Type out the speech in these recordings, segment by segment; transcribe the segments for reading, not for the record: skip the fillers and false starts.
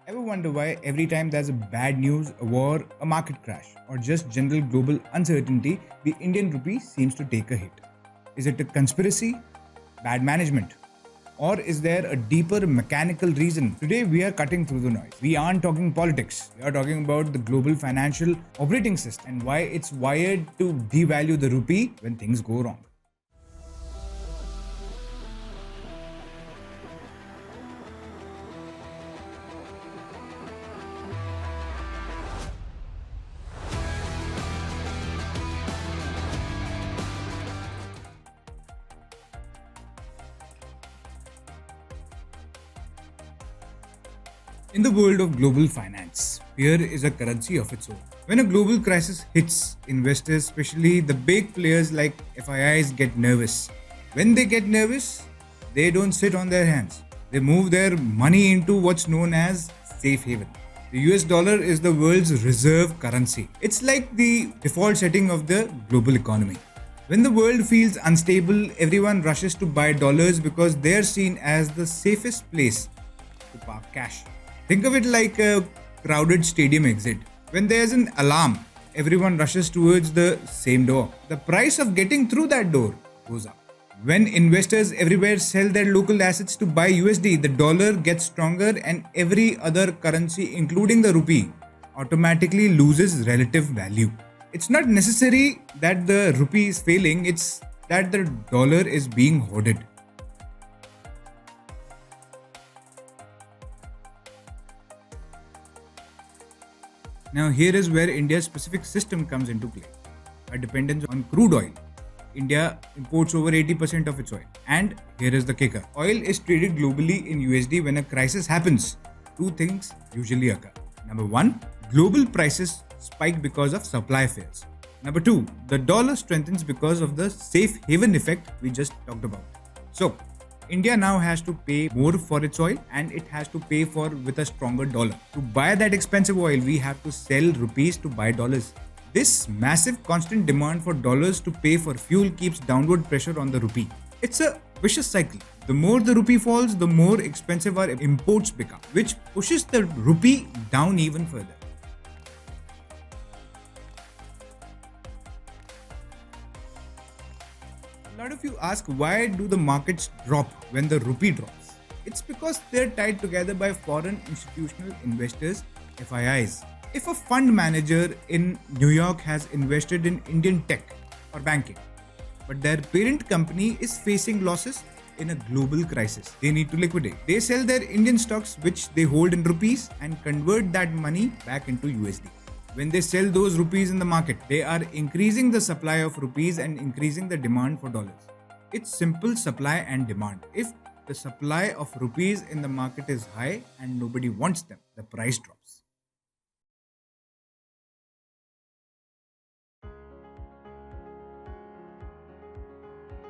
Ever wonder why every time there's a bad news, a war, a market crash, or just general global uncertainty, the Indian rupee seems to take a hit? Is it a conspiracy? Bad management? Or is there a deeper mechanical reason? Today we are cutting through the noise. We aren't talking politics. We are talking about the global financial operating system and why it's wired to devalue the rupee when things go wrong. In the world of global finance, fear is a currency of its own. When a global crisis hits, investors, especially the big players like FIIs, get nervous. When they get nervous, they don't sit on their hands. They move their money into what's known as safe haven. The US dollar is the world's reserve currency. It's like the default setting of the global economy. When the world feels unstable, everyone rushes to buy dollars because they're seen as the safest place to park cash. Think of it like a crowded stadium exit. When there's an alarm, everyone rushes towards the same door. The price of getting through that door goes up. When investors everywhere sell their local assets to buy USD, the dollar gets stronger and every other currency, including the rupee, automatically loses relative value. It's not necessary that the rupee is failing, it's that the dollar is being hoarded. Now here is where India's specific system comes into play. A dependence on crude oil. India imports over 80% of its oil. And here is the kicker. Oil is traded globally in USD. When a crisis happens, two things usually occur. Number one, global prices spike because of supply fails. Number two, the dollar strengthens because of the safe haven effect we just talked about. So, India now has to pay more for its oil and it has to pay for with a stronger dollar. To buy that expensive oil, we have to sell rupees to buy dollars. This massive constant demand for dollars to pay for fuel keeps downward pressure on the rupee. It's a vicious cycle. The more the rupee falls, the more expensive our imports become, which pushes the rupee down even further. A lot of you ask, why do the markets drop when the rupee drops? It's because they're tied together by foreign institutional investors, FIIs. If a fund manager in New York has invested in Indian tech or banking, but their parent company is facing losses in a global crisis, they need to liquidate. They sell their Indian stocks which they hold in rupees and convert that money back into USD. When they sell those rupees in the market, they are increasing the supply of rupees and increasing the demand for dollars. It's simple supply and demand. If the supply of rupees in the market is high and nobody wants them, the price drops.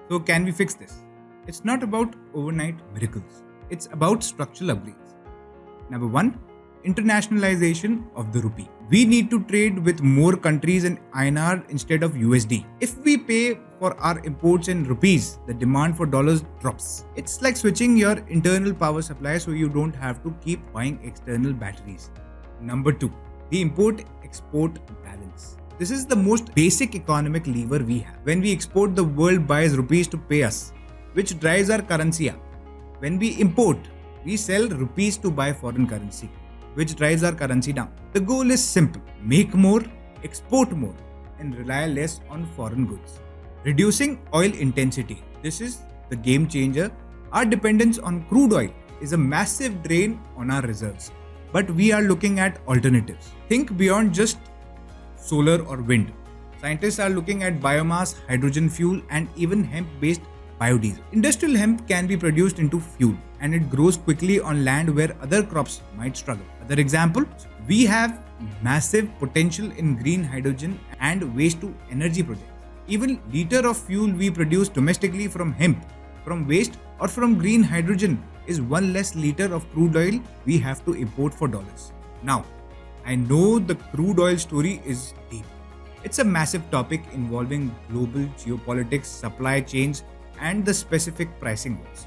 So can we fix this? It's not about overnight miracles. It's about structural upgrades. Number one, internationalization of the rupee. We need to trade with more countries in INR instead of USD. If we pay for our imports in rupees, the demand for dollars drops. It's like switching your internal power supply so you don't have to keep buying external batteries. Number two, the import-export balance. This is the most basic economic lever we have. When we export, the world buys rupees to pay us, which drives our currency up. When we import, we sell rupees to buy foreign currency, which drives our currency down. The goal is simple: make more, export more, and rely less on foreign goods. Reducing oil intensity. This is the game changer. Our dependence on crude oil is a massive drain on our reserves. But we are looking at alternatives. Think beyond just solar or wind. Scientists are looking at biomass, hydrogen fuel, and even hemp-based biodiesel. Industrial hemp can be produced into fuel and it grows quickly on land where other crops might struggle. Other example, we have massive potential in green hydrogen and waste to energy projects. Even liter of fuel we produce domestically from hemp, from waste or from green hydrogen is one less liter of crude oil we have to import for dollars. Now, I know the crude oil story is deep. It's a massive topic involving global geopolitics, supply chains, and the specific pricing rules.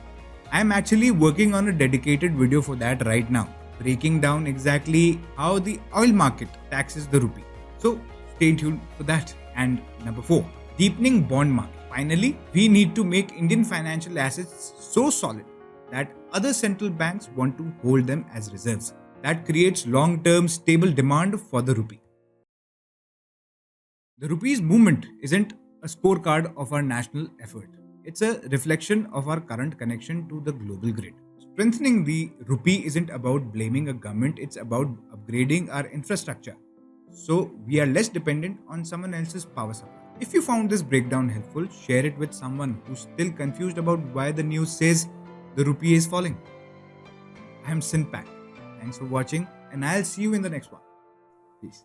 I'm actually working on a dedicated video for that right now. breaking down exactly how the oil market taxes the rupee. So stay tuned for that. And number 4, deepening bond market. Finally, we need to make Indian financial assets so solid that other central banks want to hold them as reserves. That creates long-term stable demand for the rupee. The rupee's movement isn't a scorecard of our national effort. It's a reflection of our current connection to the global grid. Strengthening the rupee isn't about blaming a government, it's about upgrading our infrastructure so we are less dependent on someone else's power supply. If you found this breakdown helpful, share it with someone who's still confused about why the news says the rupee is falling. I am Sinpact. Thanks for watching, and I'll see you in the next one. Peace.